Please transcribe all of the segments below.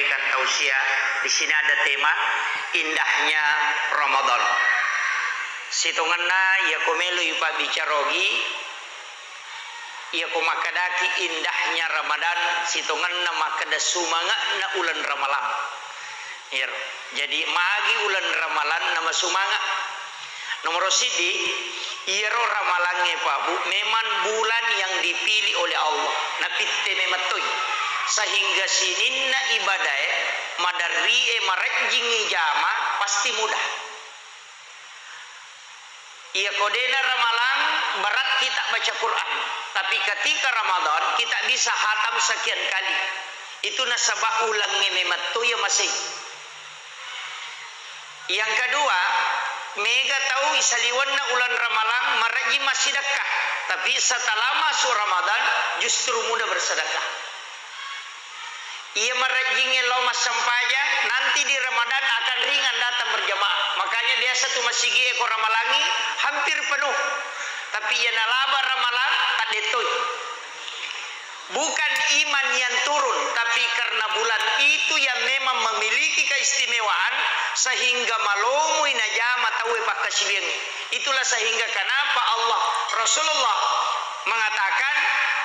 menyampaikan tausiah. Di sini ada tema indahnya Ramadan. Situnganna ya komelu ipa bicarogi ya kumakadaki indahnya Ramadan situnganna makada sumanga na ulan ramalan. Jadi magi ulan ramalan nama sumanga. Nomor sidi iro ramalannya Pak Bu, memang bulan yang dipilih oleh Allah. Napitte mematoi sehingga sininna ibadah madari marajingi jama pasti mudah. Ia kodena ramalan berat kita baca Quran, tapi ketika Ramadan kita bisa hatam sekian kali. Itu nasabah ulangnya mematoi ya masih. Yang kedua, mega tahu isaliwanna ulan ramalan maraji masih sedekah, tapi setelah masuk Ramadan justru mudah bersedekah. Ia merajingi lomas sampaja nanti di Ramadan akan ringan datang berjamaah. Makanya dia satu masjid ekor ramalangi hampir penuh. Tapi ia nalaba ramalan tak detoi. Bukan iman yang turun, tapi karena bulan itu yang memang memiliki keistimewaan sehingga malomui najama tahu pakasibiang. Itulah sehingga kenapa Allah Rasulullah mengatakan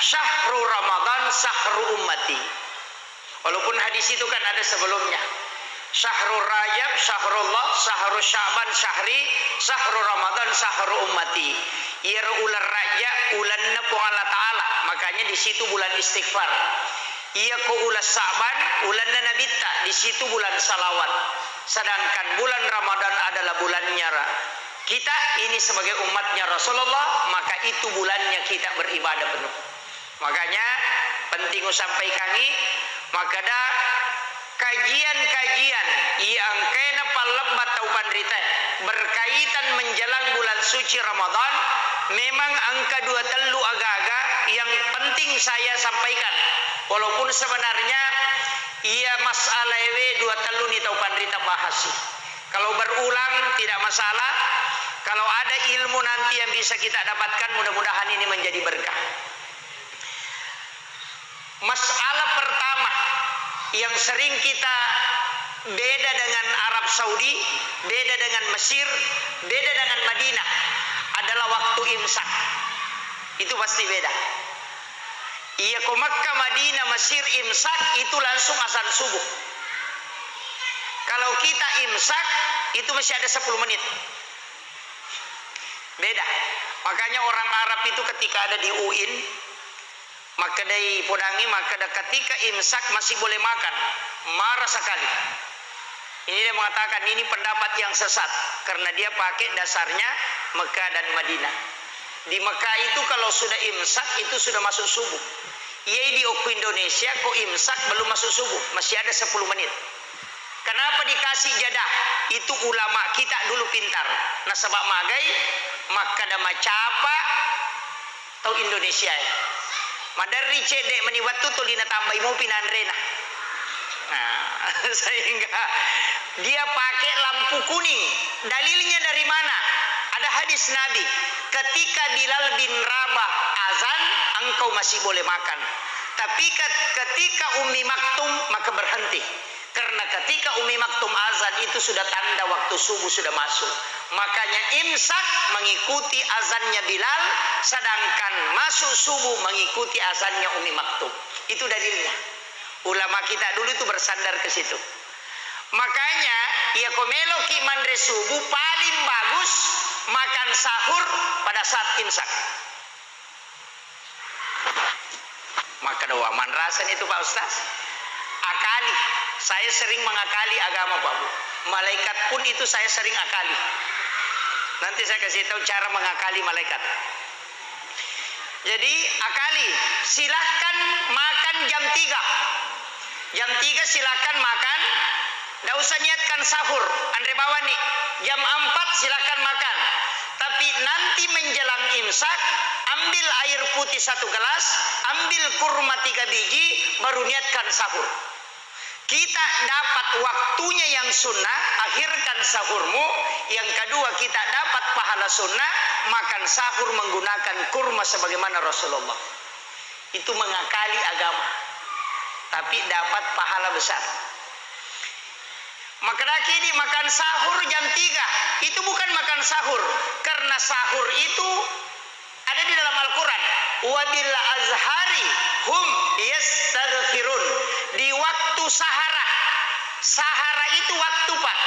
syahru Ramadan syahru ummati. Walaupun hadis itu kan ada sebelumnya. Syahrul Rajab, Syahrullah, Syahrul Syaban, Syahri, Syahrul Ramadan, Syahrul Ummati. Ia ular raja, ulanna po Allah Ta'ala. Makanya di situ bulan istighfar. Ia ko ulas Syaban, ulanna nabita. Di situ bulan salawat. Sedangkan bulan Ramadan adalah bulannya kita ini sebagai umatnya Rasulullah, maka itu bulannya kita beribadah penuh. Makanya penting sampai kami maka ada kajian-kajian yang kena palembah tau pandrita berkaitan menjelang bulan suci Ramadan. Memang angka 2 telu agak-agak yang penting saya sampaikan, walaupun sebenarnya ia masalah ewe 2 telu ni tau pandrita bahas. Kalau berulang tidak masalah. Kalau ada ilmu nanti yang bisa kita dapatkan, mudah-mudahan ini menjadi berkah. Masalah pertama yang sering kita beda dengan Arab Saudi, beda dengan Mesir, beda dengan Madinah adalah waktu imsak. Itu pasti beda. Iya ke Makkah, Madinah, Mesir imsak itu langsung azan subuh. Kalau kita imsak itu masih ada 10 menit. Beda. Makanya orang Arab itu ketika ada di UIN, maka dari podangi maka ketika imsak masih boleh makan, marah sekali. Ini dia mengatakan ini pendapat yang sesat karena dia pakai dasarnya Mekah dan Madinah. Di Mekah itu kalau sudah imsak itu sudah masuk subuh. Ia di Indonesia kok imsak belum masuk subuh, masih ada 10 menit. Kenapa dikasih jadah? Itu ulama kita dulu pintar. Nah sebab magai maka ada macapa atau Indonesia ya. Madari cedek meniwat tu tolina tambah mau pinandrena. Nah, sehingga dia pakai lampu kuning. Dalilnya dari mana? Ada hadis Nabi. Ketika Bilal bin Rabah azan, engkau masih boleh makan. Tapi ketika Ummi Maktum maka berhenti. Karena ketika Ummi Maktum azan itu sudah tanda waktu subuh sudah masuk. Makanya imsak mengikuti azannya Bilal, sedangkan masuk subuh mengikuti azannya Ummi Maktum. Itu dalilnya. Ulama kita dulu itu bersandar ke situ. Makanya ya komelo ki mandre subuh paling bagus makan sahur pada saat imsak. Maka doa manrasan itu Pak Ustaz. Akali, saya sering mengakali agama Pak Bu. Malaikat pun itu saya sering akali. Nanti saya kasih tahu cara mengakali malaikat. Jadi akali, silahkan makan jam 3. Jam 3 silahkan makan. Tidak usah niatkan sahur. Andre bawa nih. Jam 4 silahkan makan. Tapi nanti menjelang imsak, ambil air putih 1 gelas, ambil kurma 3 biji, baru niatkan sahur. Kita dapat waktunya yang sunnah, akhirkan sahurmu. Yang kedua, kita dapat pahala sunnah, makan sahur menggunakan kurma sebagaimana Rasulullah. Itu mengakali agama. Tapi dapat pahala besar. Maka ini makan sahur jam 3. Itu bukan makan sahur. Karena sahur itu ada di dalam Al-Quran. Wabil azhari hum yastaghfirun. Di waktu sahara. Sahara itu waktu, Pak.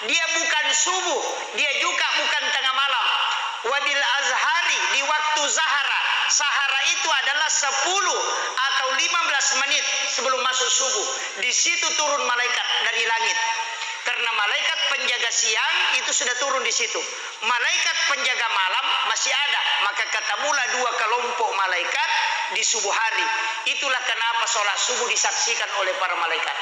Dia bukan subuh. Dia juga bukan tengah malam. Wabil azhari di waktu zahara. Sahara itu adalah 10 atau 15 menit sebelum masuk subuh. Di situ turun malaikat dari langit. Karena malaikat penjaga siang itu sudah turun di situ. Malaikat penjaga malam masih ada. Maka ketemulah 2 kelompok malaikat di subuh hari. Itulah kenapa sholat subuh disaksikan oleh para malaikat.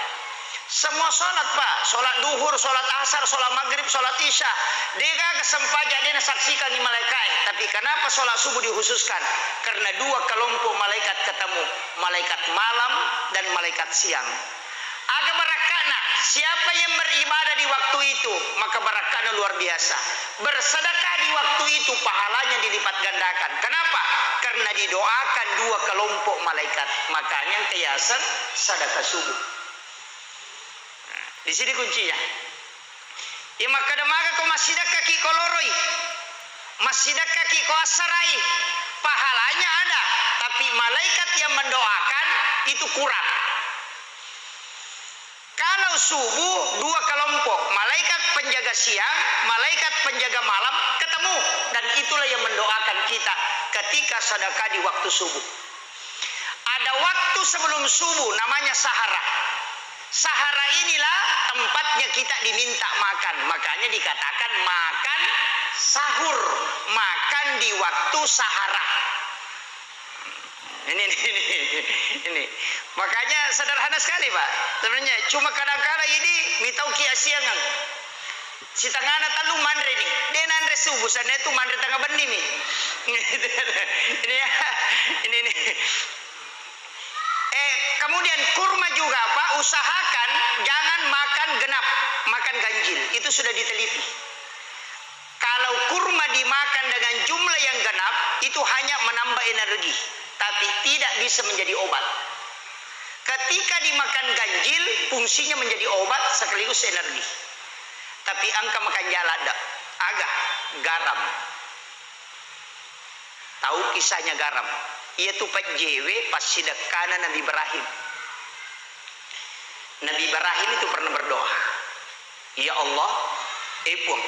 Semua sholat, Pak. Sholat duhur, sholat asar, sholat maghrib, sholat isya. Dia kesempatan dia saksikan di malaikat. Tapi kenapa sholat subuh dikhususkan? Karena 2 kelompok malaikat ketemu. Malaikat malam dan malaikat siang. Aga barakana. Siapa yang beribadah di waktu itu, maka barakana luar biasa. Bersedekah di waktu itu, pahalanya dilipat gandakan. Kenapa? Karena didoakan 2 kelompok malaikat. Makanya kiasan sedekah subuh. Di sini kuncinya. Ya maka demaga kau masih kaki koloroi, masih kaki kau asarai, pahalanya ada, tapi malaikat yang mendoakan itu kurang. Kalau subuh 2 kelompok, malaikat penjaga siang, malaikat penjaga malam ketemu, dan itulah yang mendoakan kita ketika sedekah di waktu subuh. Ada waktu sebelum subuh namanya sahara. Sahara inilah tempatnya kita diminta makan. Makanya dikatakan makan sahur. Makan di waktu sahara. Ini. Makanya sederhana sekali, Pak. Sebenarnya cuma kadang-kadang ini mitau kiasiangan. Si tangana talu mandre nih. Dia nandre subuh sana itu mandre tangga benih nih. Ini. Kemudian kurma juga, Pak, usahakan jangan makan genap, makan ganjil. Itu sudah diteliti. Kalau kurma dimakan dengan jumlah yang genap, itu hanya menambah energi, tapi tidak bisa menjadi obat. Ketika dimakan ganjil, fungsinya menjadi obat sekaligus energi. Tapi angka makan jalan agak garam. Tahu kisahnya garam? Ia tupat JW pas sidakana Nabi Ibrahim. Nabi Ibrahim itu pernah berdoa, ya Allah, epung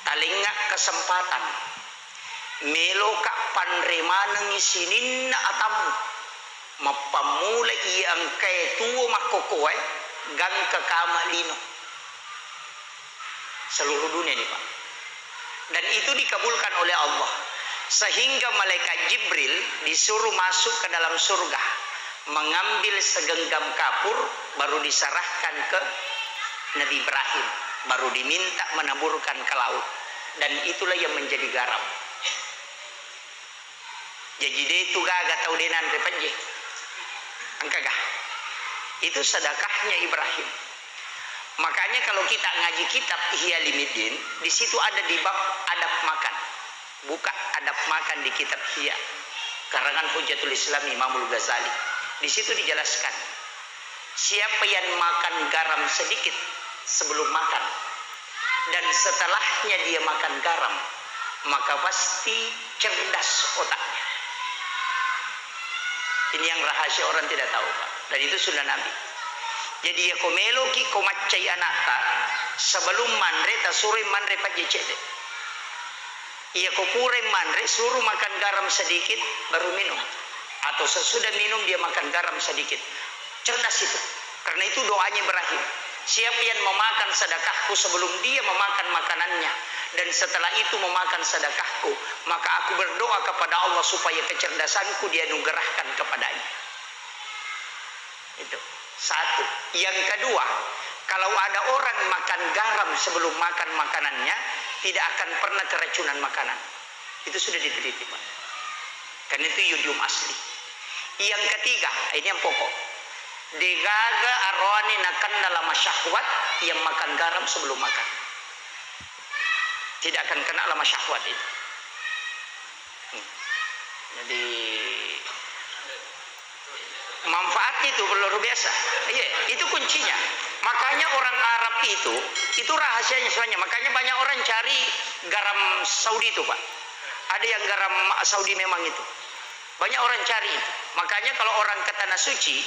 talingak kesempatan meloka panremanang isininna atamu mapamula iyang kay tuwo makokoy gang kakama lino. Seluruh dunia ini, Pak. Dan itu dikabulkan oleh Allah. Sehingga malaikat Jibril disuruh masuk ke dalam surga, mengambil segenggam kapur, baru diserahkan ke Nabi Ibrahim, baru diminta menaburkan ke laut, dan itulah yang menjadi garam. Jadi dia itu gaga tahu denan repenje, angkagah? Itu sedekahnya Ibrahim. Makanya kalau kita ngaji kitab Ihya Ulumuddin, di situ ada di bab adab makan. Buka adab makan di kitab Ihya karangan Hujjatul Islam Imamul Ghazali. Di situ dijelaskan siapa yang makan garam sedikit sebelum makan dan setelahnya dia makan garam, maka pasti cerdas otaknya. Ini yang rahasia orang tidak tahu, Pak. Dan itu sudah Nabi. Jadi ya komeloki komacai anaka sebelum mandre ta sore mandre pajecede. Ia kupure mandre suruh makan garam sedikit baru minum, atau sesudah minum dia makan garam sedikit. Cerdas itu. Karena itu doanya Ibrahim. Siapa yang memakan sedekahku sebelum dia memakan makanannya, dan setelah itu memakan sedekahku, maka aku berdoa kepada Allah supaya kecerdasanku dia anugerahkan kepadanya. Itu satu. Yang kedua, kalau ada orang makan garam sebelum makan makanannya, tidak akan pernah keracunan makanan. Itu sudah diteliti, Pak. Karena itu yodium asli. Yang ketiga, ini yang pokok. Degaga arwani nakan dalam syahwat yang makan garam sebelum makan. Tidak akan kena lama syahwat itu. Jadi manfaatnya itu luar biasa. Iya, itu kuncinya. Makanya orang Arab itu rahasianya sebenarnya. Makanya banyak orang cari garam Saudi itu, Pak. Ada yang garam Saudi memang itu. Banyak orang cari itu. Makanya kalau orang ke Tanah Suci,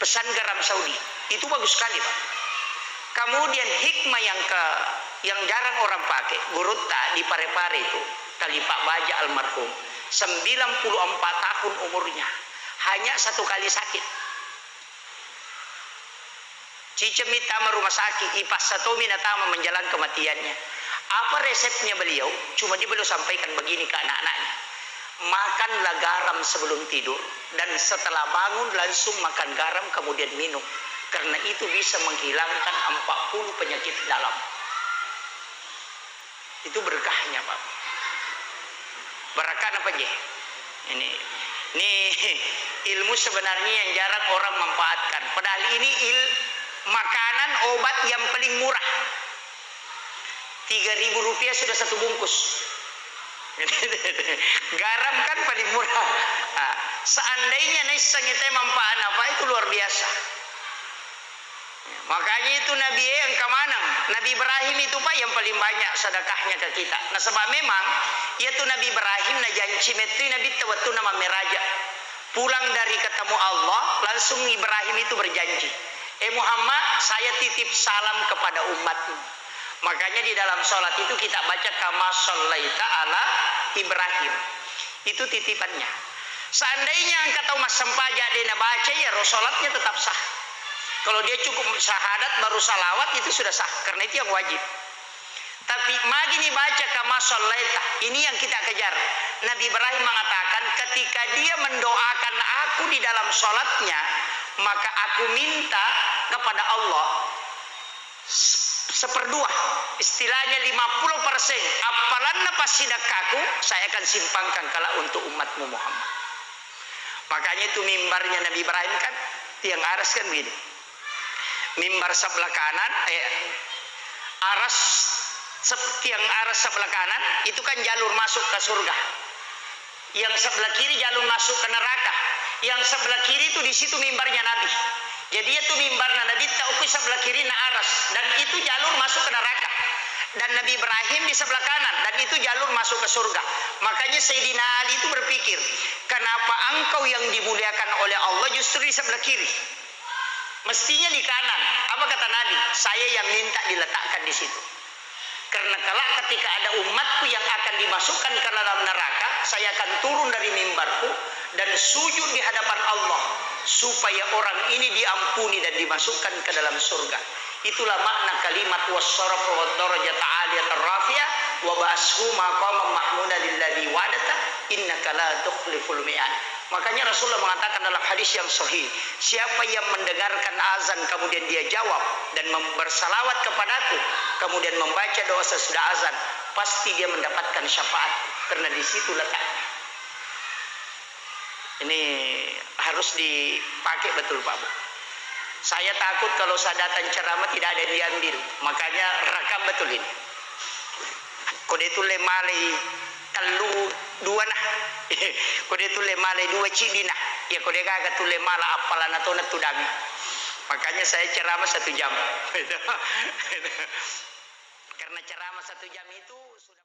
pesan garam Saudi. Itu bagus sekali, Pak. Kemudian hikmah yang jarang orang pakai, Gurutta di Parepare itu, tali Pak Baja almarhum, 94 tahun umurnya. Hanya 1 kali sakit. Cicem mitama rumah sakit, ipas satu minatama menjalan kematiannya. Apa resepnya beliau? Cuma dia beliau sampaikan begini ke anak-anaknya. Makanlah garam sebelum tidur, dan setelah bangun langsung makan garam kemudian minum. Karena itu bisa menghilangkan 40 penyakit dalam. Itu berkahnya, Pak. Berkah apa je? Ini ilmu sebenarnya yang jarang orang manfaatkan. Padahal ini makanan obat yang paling murah. 3.000 rupiah sudah 1 bungkus. Garam kan paling murah. Nah, seandainya nisang itu manfaat apa, itu luar biasa. Makanya itu Nabi yang kemana? Nabi Ibrahim itu Pak yang paling banyak sedekahnya ke kita. Nah sebab memang yaitu Nabi Ibrahim na janji metri Nabi waktu nama meraja. Pulang dari ketemu Allah, langsung Ibrahim itu berjanji. Muhammad, saya titip salam kepada umatmu. Makanya di dalam sholat itu kita baca kama shallaita ala Ibrahim. Itu titipannya. Seandainya engkau tahu mas sempaja dia baca ya sholatnya tetap sah. Kalau dia cukup syahadat baru salawat itu sudah sah, karena itu yang wajib. Tapi magi nih baca kama shallaita, ini yang kita kejar. Nabi Ibrahim mengatakan ketika dia mendoakan aku di dalam sholatnya, maka aku minta kepada Allah 1/2, istilahnya 50%. Apalanna pasidakaku saya akan simpangkan kala untuk umatmu Muhammad. Makanya itu mimbarnya Nabi Ibrahim kan tiang aras kan begini. Mimbar sebelah kanan, tiang aras sebelah kanan itu kan jalur masuk ke surga. Yang sebelah kiri jalur masuk ke neraka. Yang sebelah kiri itu di situ mimbarnya Nabi. Jadi itu mimbarnya Nabi tahu sebelah kiri na aras, dan itu jalur masuk ke neraka. Dan Nabi Ibrahim di sebelah kanan, dan itu jalur masuk ke surga. Makanya Sayyidina Ali itu berpikir, kenapa engkau yang dimuliakan oleh Allah justru di sebelah kiri? Mestinya di kanan. Apa kata Nabi? Saya yang minta diletakkan di situ. Karena kelak ketika ada umatku yang akan dimasukkan ke dalam neraka, saya akan turun dari mimbarku dan sujud di hadapan Allah supaya orang ini diampuni dan dimasukkan ke dalam surga. Itulah makna kalimat wassaraf wa darajat aliyat rafi'ah wa ba'ashu maqaman mahmudan lilladzi wadata innaka la tukhliful mi'ad. Makanya Rasulullah mengatakan dalam hadis yang sahih, siapa yang mendengarkan azan kemudian dia jawab dan bersalawat kepadaku kemudian membaca doa sesudah azan, pasti dia mendapatkan syafaat, karena di situ letaknya. Ini harus dipakai betul Pak Bu. Saya takut kalau saya datang ceramah tidak ada yang diambil, makanya rekam betul ini. Kode itu lemale telu dua nah. Kode itu lemale 2 cidina. Ya kode kagak tu lemala apalana tona tudang. Makanya saya ceramah 1 jam. Karena ceramah 1 jam itu sudah